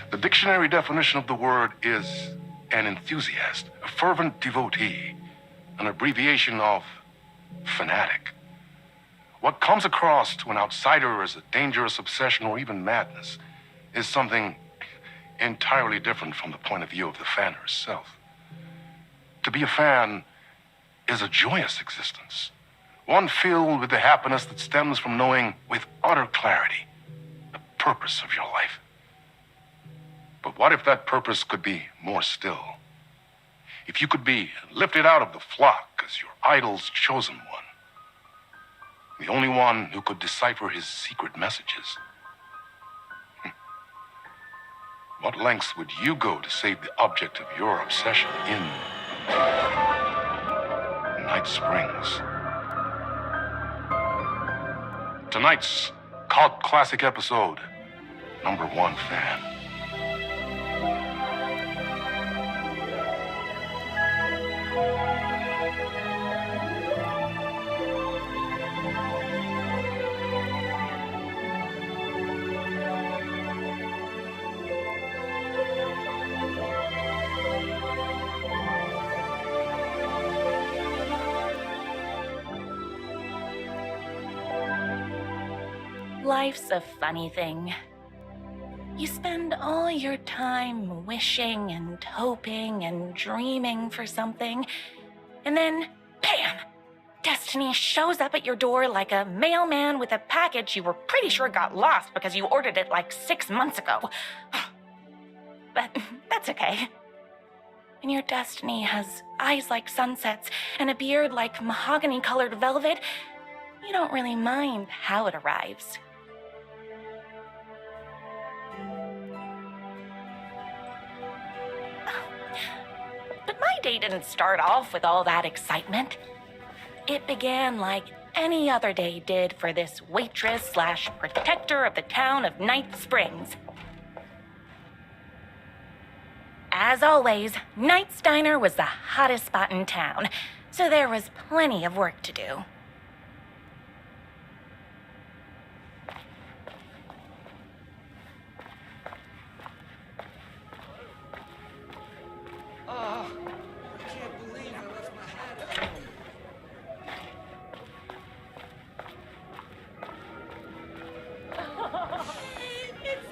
The dictionary definition of the word is an enthusiast, a fervent devotee, an abbreviation of fanatic. What comes across to an outsider as a dangerous obsession or even madness is something entirely different from the point of view of the fan herself. To be a fan is a joyous existence, one filled with the happiness that stems from knowing with utter clarity the purpose of your life. But what if that purpose could be more still? If you could be lifted out of the flock as your idol's chosen one, the only one who could decipher his secret messages. What lengths would you go to save the object of your obsession in Night Springs? Tonight's cult classic episode, #1 fan. Life's a funny thing. You spend all your time wishing and hoping and dreaming for something, and then, bam! Destiny shows up at your door like a mailman with a package you were pretty sure got lost because you ordered it like 6 months ago. But that's okay. When your destiny has eyes like sunsets and a beard like mahogany-colored velvet, you don't really mind how it arrives. But my day didn't start off with all that excitement. It began like any other day did for this waitress/protector of the town of NIGHTSPRINGS. As always, Knight's Diner was the hottest spot in town, so there was plenty of work to do.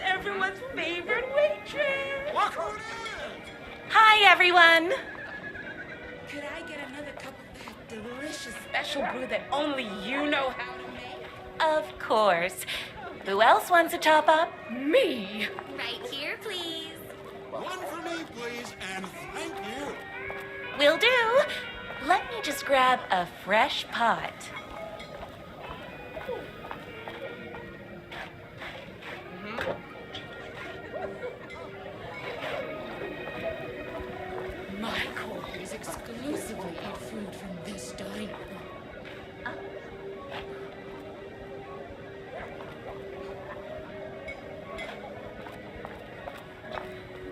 Everyone's favorite waitress. Walk on in. Hi, everyone. Could I get another cup of that delicious special brew that only you know how to make? Of course. Who else wants a top up? Me. Right here, please. One for me, please, and thank you. Will do. Let me just grab a fresh pot. My coworkers exclusively eat food from this diner.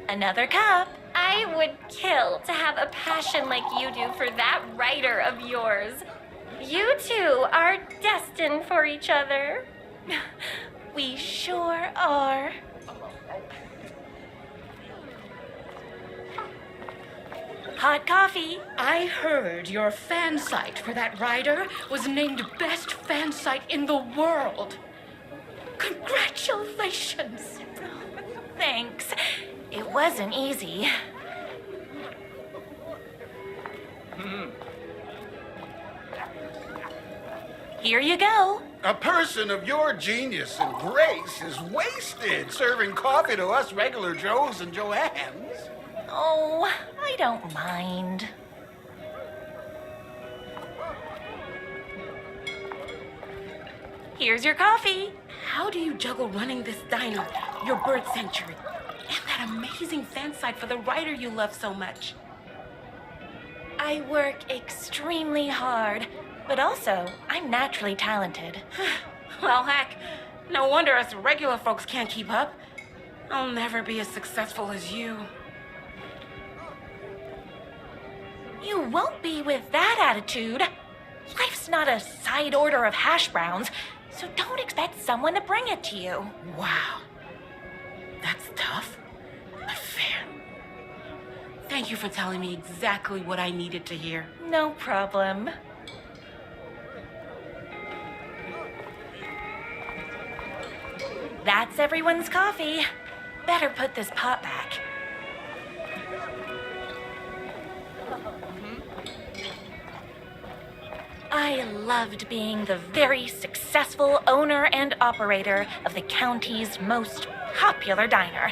Another cup. I would kill to have a passion like you do for that writer of yours. You two are destined for each other. We sure are. Hot coffee. I heard your fan site for that writer was named best fan site in the world. Congratulations. Thanks. It wasn't easy. Here you go. A person of your genius and grace is wasted serving coffee to us regular Joes and Joannes. Oh, I don't mind. Here's your coffee. How do you juggle running this diner, your bird sanctuary, and that amazing fan site for the writer you love so much? I work extremely hard, but also I'm naturally talented. Well, heck, no wonder us regular folks can't keep up. I'll never be as successful as you. You won't be with that attitude. Life's not a side order of hash browns, so don't expect someone to bring it to you. Wow. That's tough. Fair. Thank you for telling me exactly what I needed to hear. No problem. That's everyone's coffee. Better put this pot back. I loved being the very successful owner and operator of the county's most popular diner.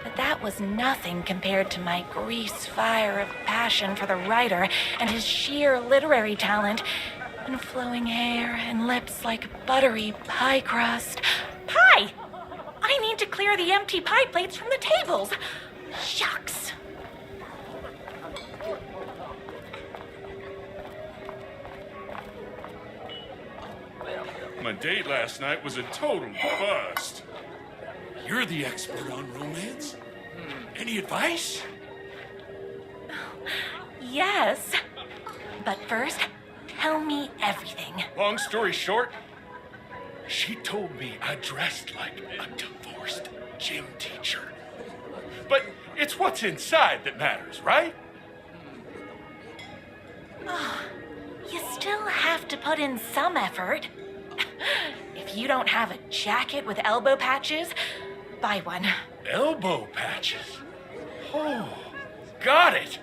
But that was nothing compared to my grease fire of passion for the writer and his sheer literary talent, and flowing hair and lips like buttery pie crust. Pie! I need to clear the empty pie plates from the tables. Shucks. My date last night was a total bust. You're the expert on romance. Any advice? Yes. But first, tell me everything. Long story short, she told me I dressed like a divorced gym teacher. But it's what's inside that matters, right? You still have to put in some effort. If you don't have a jacket with elbow patches, buy one. Elbow patches. Oh, got it.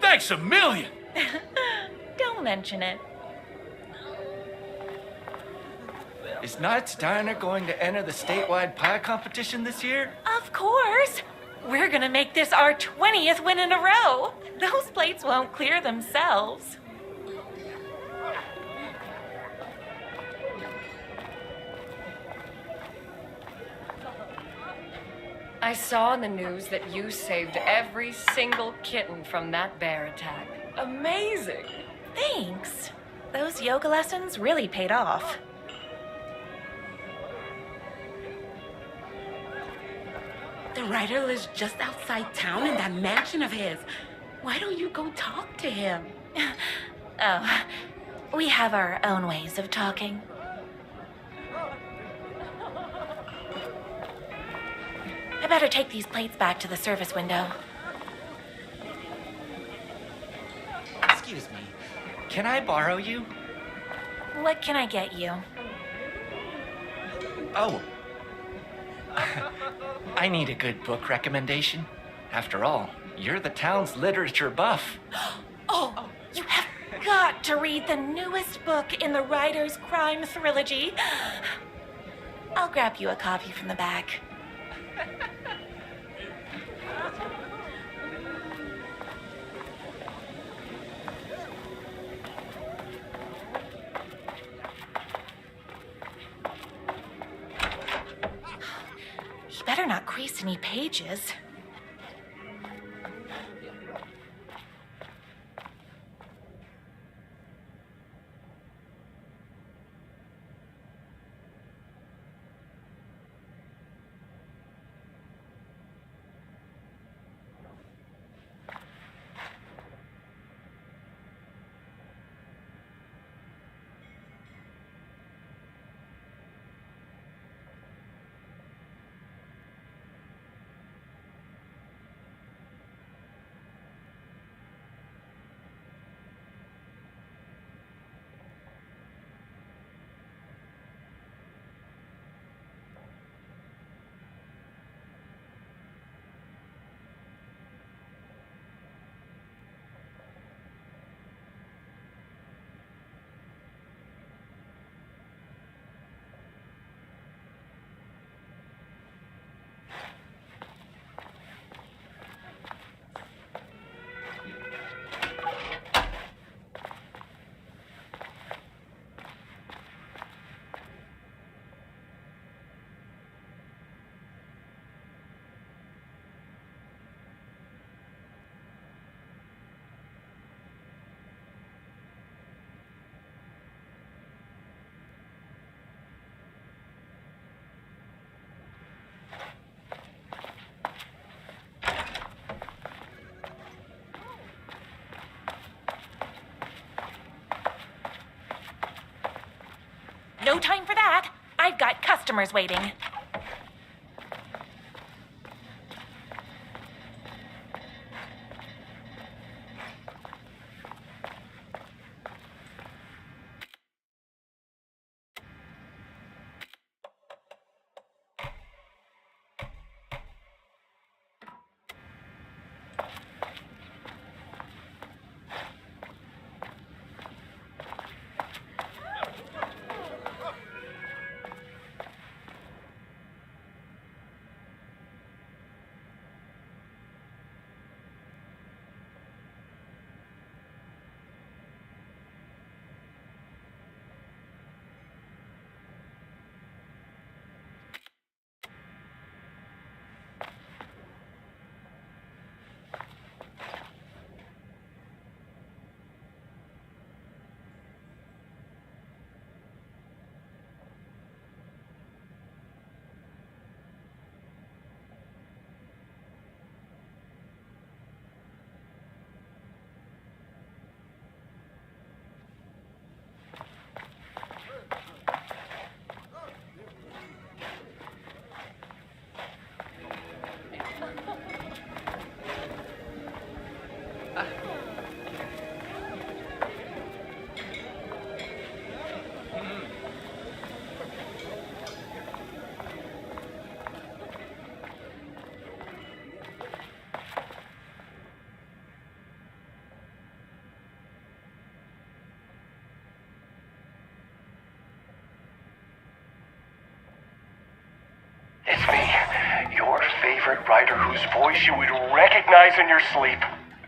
Thanks a million. Don't mention it. Is Knight's Diner going to enter the statewide pie competition this year? Of course. We're gonna make this our 20th win in a row. Those plates won't clear themselves. I saw in the news that you saved every single kitten from that bear attack. Amazing! Thanks. Those yoga lessons really paid off. The writer lives just outside town in that mansion of his. Why don't you go talk to him? Oh, we have our own ways of talking. I better take these plates back to the service window. Excuse me. Can I borrow you? What can I get you? Oh. I need a good book recommendation. After all, you're the town's literature buff. Oh, you have got to read the newest book in the Writer's Crime Trilogy. I'll grab you a copy from the back. You better not crease any pages. No time for that. I've got customers waiting. It's me, your favorite writer whose voice you would recognize in your sleep.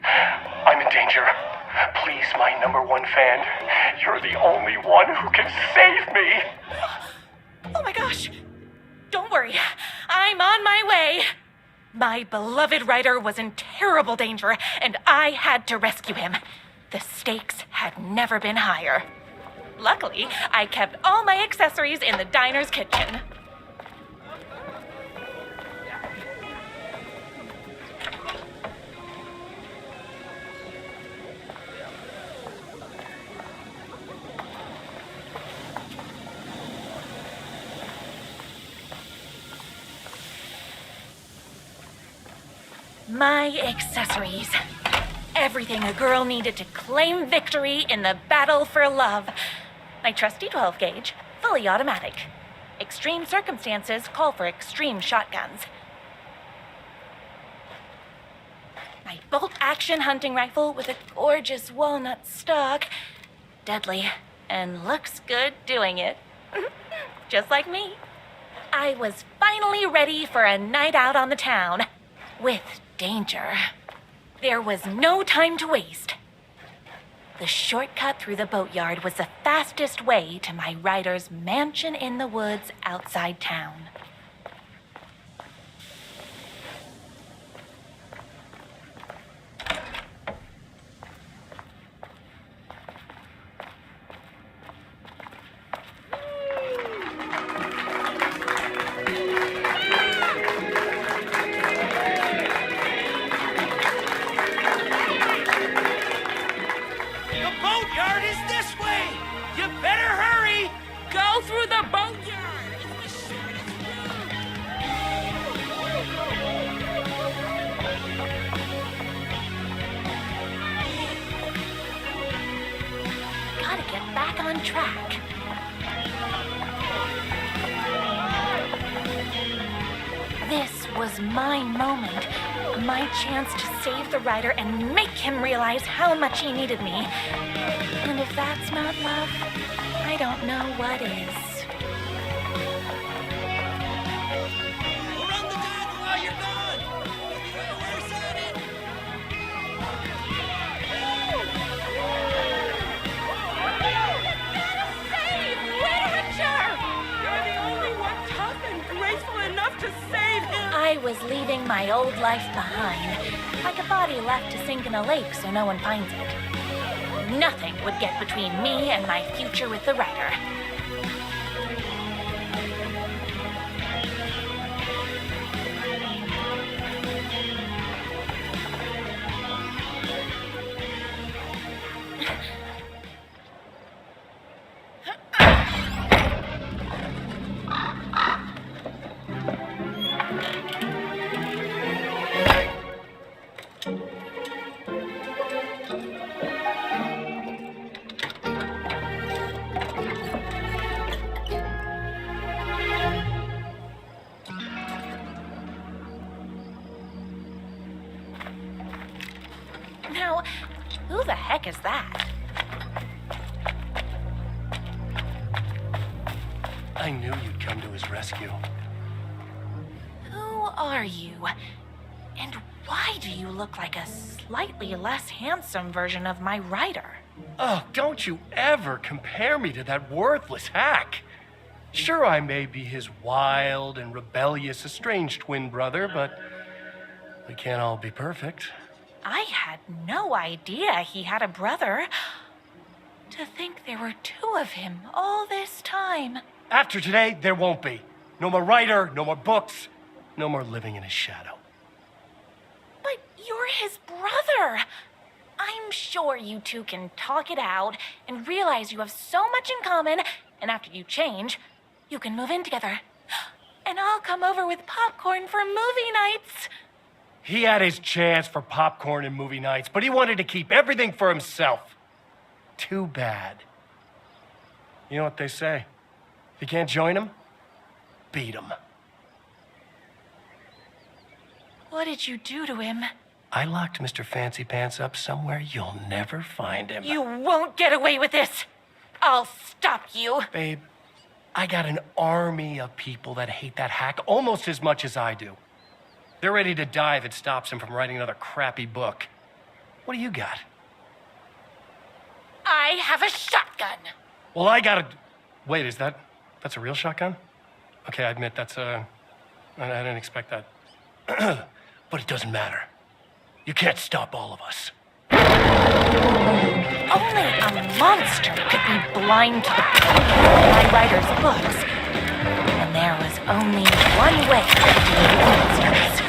I'm in danger. Please, my #1 fan, you're the only one who can save me. Oh my gosh! Don't worry, I'm on my way. My beloved writer was in terrible danger, and I had to rescue him. The stakes had never been higher. Luckily, I kept all my accessories in the diner's kitchen. My accessories. Everything a girl needed to claim victory in the battle for love. My trusty 12 gauge, fully automatic. Extreme circumstances call for extreme shotguns. My bolt-action hunting rifle with a gorgeous walnut stock. Deadly, and looks good doing it. Just like me. I was finally ready for a night out on the town. With danger. There was no time to waste. The shortcut through the boatyard was the fastest way to my writer's mansion in the woods outside town. Track. This was my moment, my chance to save the writer and make him realize how much he needed me. And if that's not love, I don't know what is. We'll run the diner while you're gone. Where's that? I was leaving my old life behind, like a body left to sink in a lake so no one finds it. Nothing would get between me and my future with the writer. Now, who the heck is that? I knew you'd come to his rescue. Who are you? And why do you look like a slightly less handsome version of my writer? Oh, don't you ever compare me to that worthless hack. Sure, I may be his wild and rebellious estranged twin brother, but we can't all be perfect. I had no idea he had a brother. To think there were two of him all this time. After today, there won't be. No more writer, no more books, no more living in his shadow. But you're his brother. I'm sure you two can talk it out and realize you have so much in common, and after you change, you can move in together. And I'll come over with popcorn for movie nights. He had his chance for popcorn and movie nights, but he wanted to keep everything for himself. Too bad. You know what they say? If you can't join him, beat him. What did you do to him? I locked Mr. Fancy Pants up somewhere you'll never find him. You won't get away with this. I'll stop you. Babe, I got an army of people that hate that hack almost as much as I do. They're ready to die if it stops him from writing another crappy book. What do you got? I have a shotgun. Well, I got a... Wait, that's a real shotgun? Okay, I admit I didn't expect that. But it doesn't matter. You can't stop all of us. Only a monster could be blind to the power of my writer's books. And there was only one way to defeat the monsters.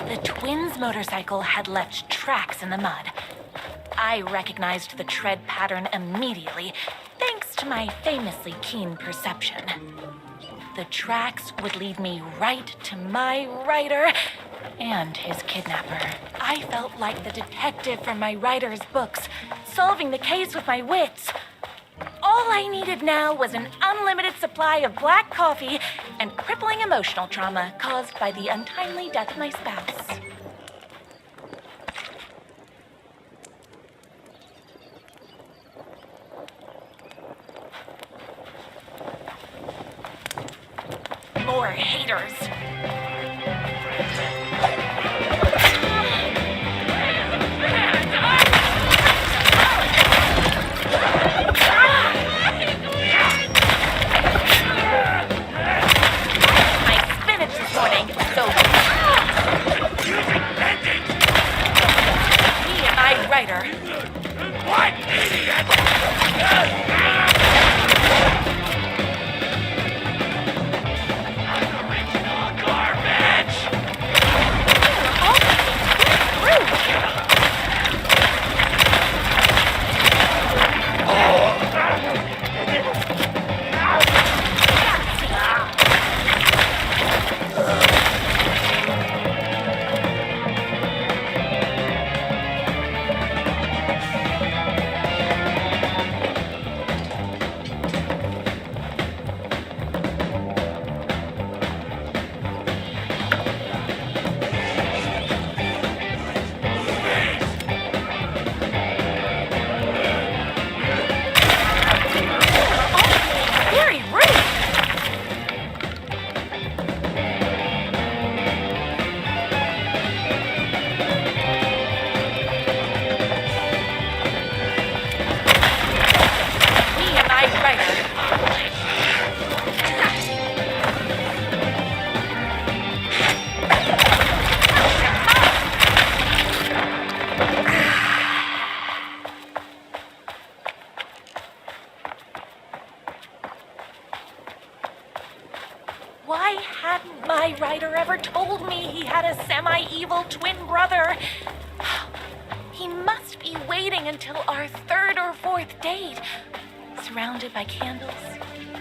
The twins' motorcycle had left tracks in the mud. I recognized the tread pattern immediately, thanks to my famously keen perception. The tracks would lead me right to my writer and his kidnapper. I felt like the detective from my writer's books, solving the case with my wits. All I needed now was an unlimited supply of black coffee and crippling emotional trauma caused by the untimely death of my spouse. More haters. What idiot! Original garbage! Why hadn't my writer ever told me he had a semi-evil twin brother? He must be waiting until our third or fourth date, surrounded by candles,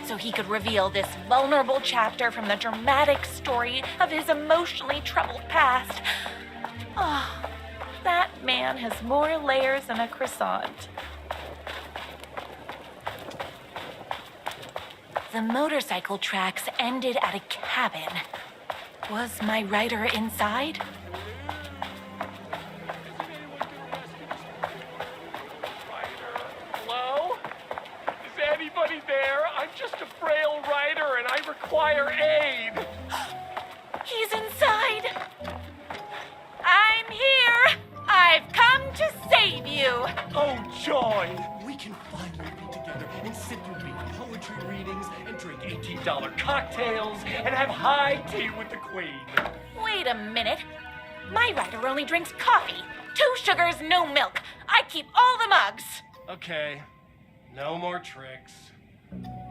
so he could reveal this vulnerable chapter from the dramatic story of his emotionally troubled past. Oh, that man man has more layers than a croissant. The motorcycle tracks ended at a cabin. Was my rider inside? Hello? Is anybody there? I'm just a frail rider and I require aid. He's inside. I'm here. I've come to save you. Oh, joy! We can finally be together and sit through big poetry readings and drink $18 cocktails and have high tea with the Queen. Wait a minute. My rider only drinks coffee. 2 sugars, no milk. I keep all the mugs. Okay, no more tricks.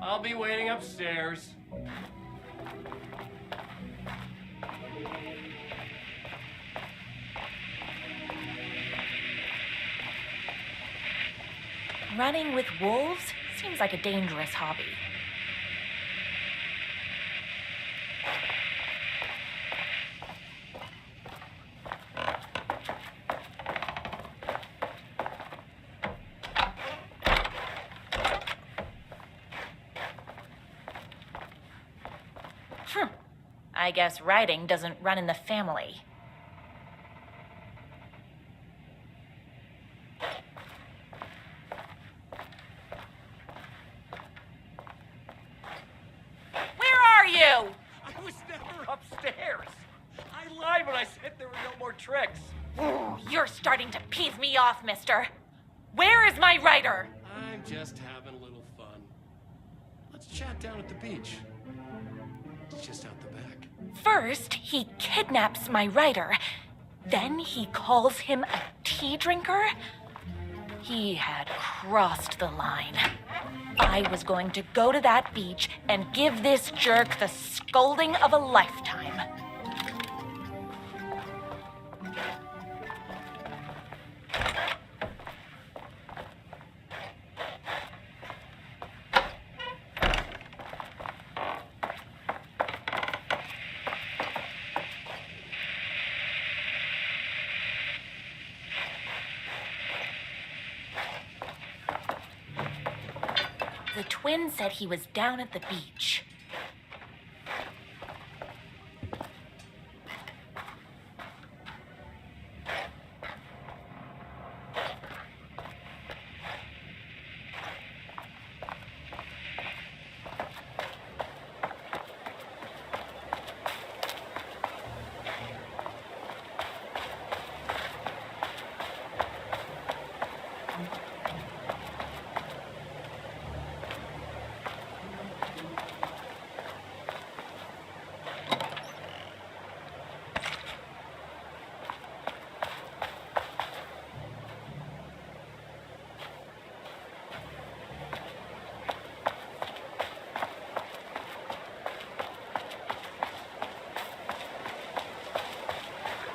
I'll be waiting upstairs. Running with wolves seems like a dangerous hobby. I guess riding doesn't run in the family. Where are you? I was never upstairs. I lied when I said there were no more tricks. You're starting to piss me off, mister. Where is my rider? I'm just having a little fun. Let's chat down at the beach. It's just out the back. First, he kidnaps my rider. Then he calls him a tea drinker. He had crossed the line. I was going to go to that beach and give this jerk the scolding of a lifetime. The twin said he was down at the beach.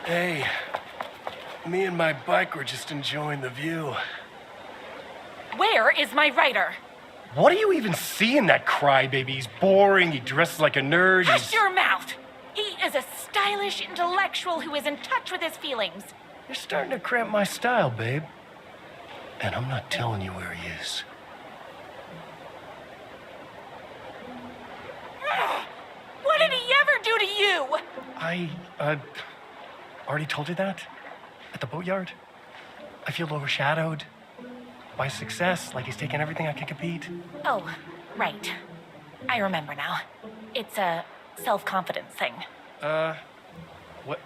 Hey, me and my bike were just enjoying the view. Where is my rider? What do you even see in that crybaby? He's boring, he dresses like a nerd. Hush he's... your mouth! He is a stylish intellectual who is in touch with his feelings. You're starting to cramp my style, babe. And I'm not telling you where he is. What did he ever do to you? I, already told you that? At the boatyard? I feel overshadowed by success, like he's taking everything I can compete. Oh, right. I remember now. It's a self-confidence thing.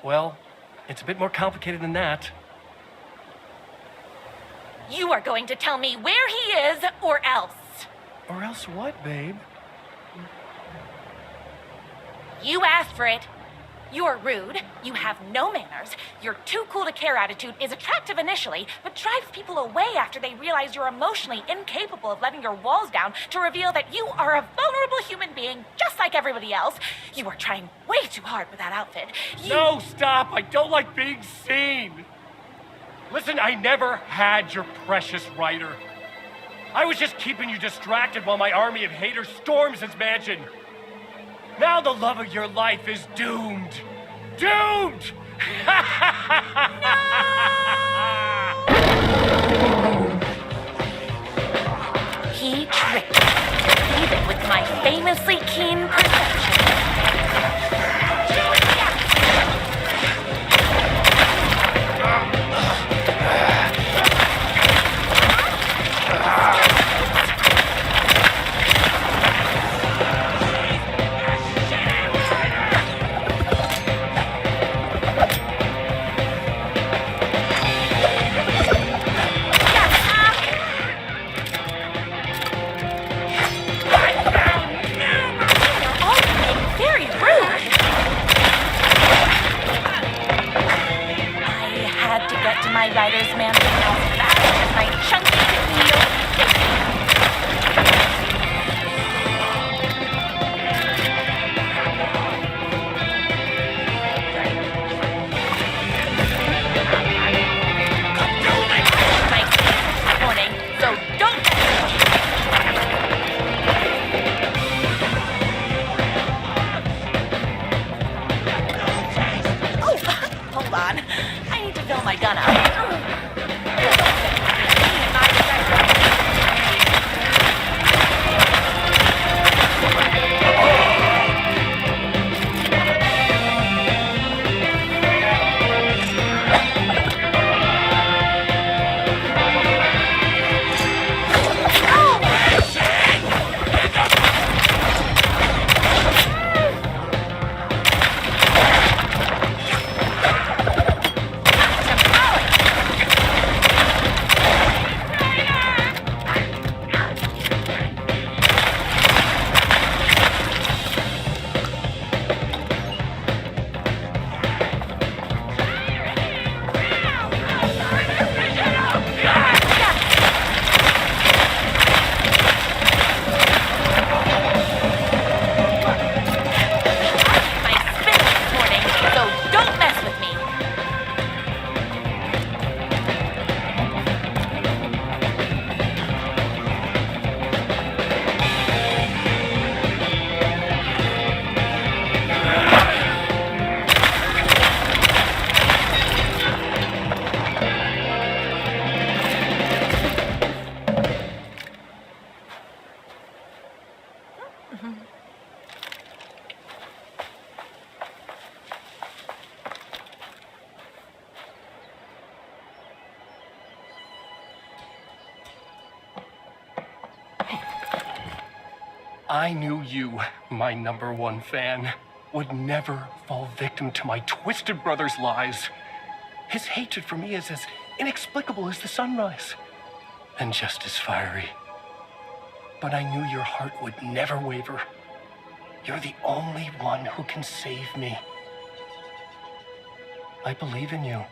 Well, it's a bit more complicated than that. You are going to tell me where he is, or else. Or else what, babe? You asked for it. You're rude, you have no manners, your too cool to care attitude is attractive initially, but drives people away after they realize you're emotionally incapable of letting your walls down to reveal that you are a vulnerable human being just like everybody else. You are trying way too hard with that outfit. No, stop! I don't like being seen! Listen, I never had your precious rider. I was just keeping you distracted while my army of haters storms this mansion. Now the love of your life is doomed. Doomed! No! famously keen perception. My rider's mansion as fast as my chunky wheel could take me. My this morning, so don't. Oh, hold on. I need to fill my gun up. I knew you, my #1 fan, would never fall victim to my twisted brother's lies. His hatred for me is as inexplicable as the sunrise, and just as fiery. But I knew your heart would never waver. You're the only one who can save me. I believe in you.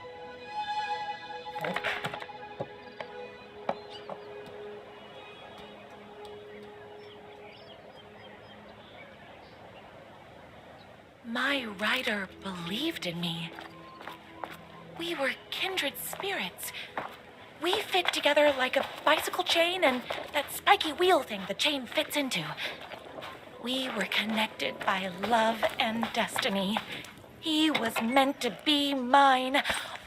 My rider believed in me. We were kindred spirits. We fit together like a bicycle chain and that spiky wheel thing the chain fits into. We were connected by love and destiny. He was meant to be mine,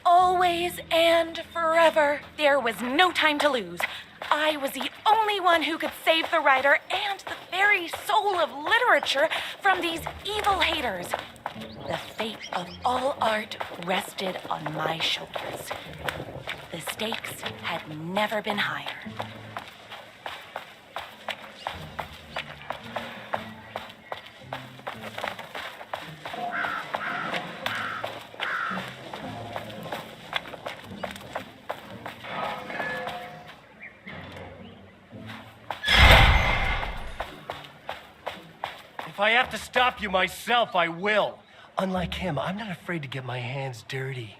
always and forever. There was no time to lose. I was the only one who could save the writer and the very soul of literature from these evil haters. The fate of all art rested on my shoulders. The stakes had never been higher. If I have to stop you myself, I will. Unlike him, I'm not afraid to get my hands dirty.